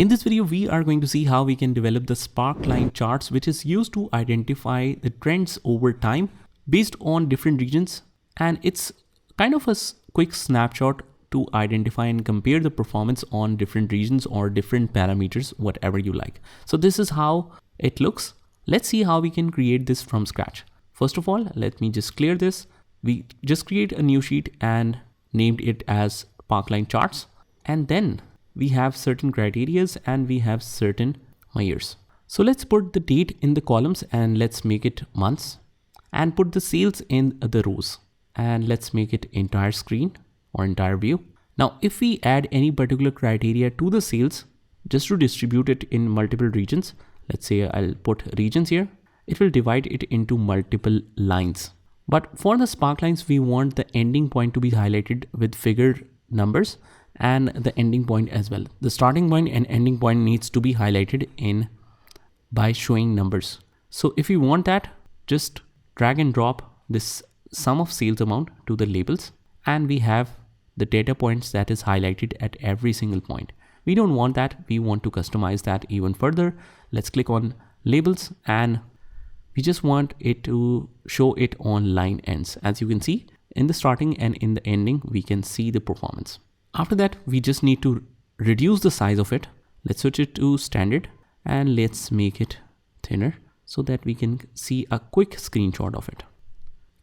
In this video, we are going to see how we can develop the Sparkline charts, which is used to identify the trends over time based on different regions. And it's kind of a quick snapshot to identify and compare the performance on different regions or different parameters, whatever you like. So this is how it looks. Let's see how we can create this from scratch. First of all, let me just clear this. We just create a new sheet and named it as Sparkline charts. And then we have certain criterias and we have certain measures. So let's put the date in the columns and let's make it months, and put the sales in the rows, and let's make it entire screen or entire view. Now, if we add any particular criteria to the sales just to distribute it in multiple regions, let's say I'll put regions here, it will divide it into multiple lines. But for the sparklines, we want the ending point to be highlighted with figure numbers and the ending point as well. The starting point and ending point needs to be highlighted in by showing numbers. So if you want that, just drag and drop this sum of sales amount to the labels, and we have the data points that is highlighted at every single point. We don't want that. We want to customize that even further. Let's click on labels, and we just want it to show it on line ends. As you can see, in the starting and in the ending, we can see the performance. After that, we just need to reduce the size of it. Let's switch it to standard and let's make it thinner so that we can see a quick screenshot of it.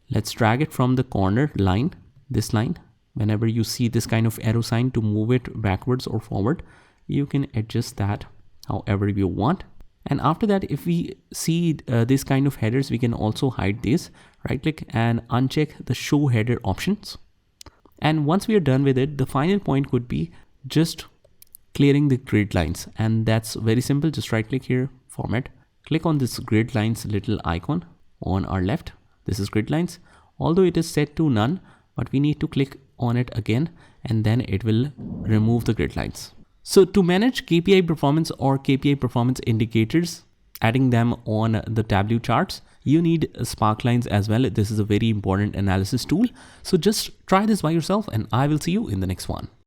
Let's drag it from the corner line, this line. Whenever you see this kind of arrow sign to move it backwards or forward, you can adjust that however you want. And after that, if we see this kind of headers, we can also hide these. Right click and uncheck the show header options. And once we are done with it, the final point could be just clearing the grid lines. And that's very simple. Just right click here, format, click on this grid lines little icon on our left. This is grid lines, although it is set to none, but we need to click on it again and then it will remove the grid lines. So to manage KPI performance or KPI performance indicators, adding them on the Tableau charts, you need Sparklines as well. This is a very important analysis tool. So just try this by yourself and I will see you in the next one.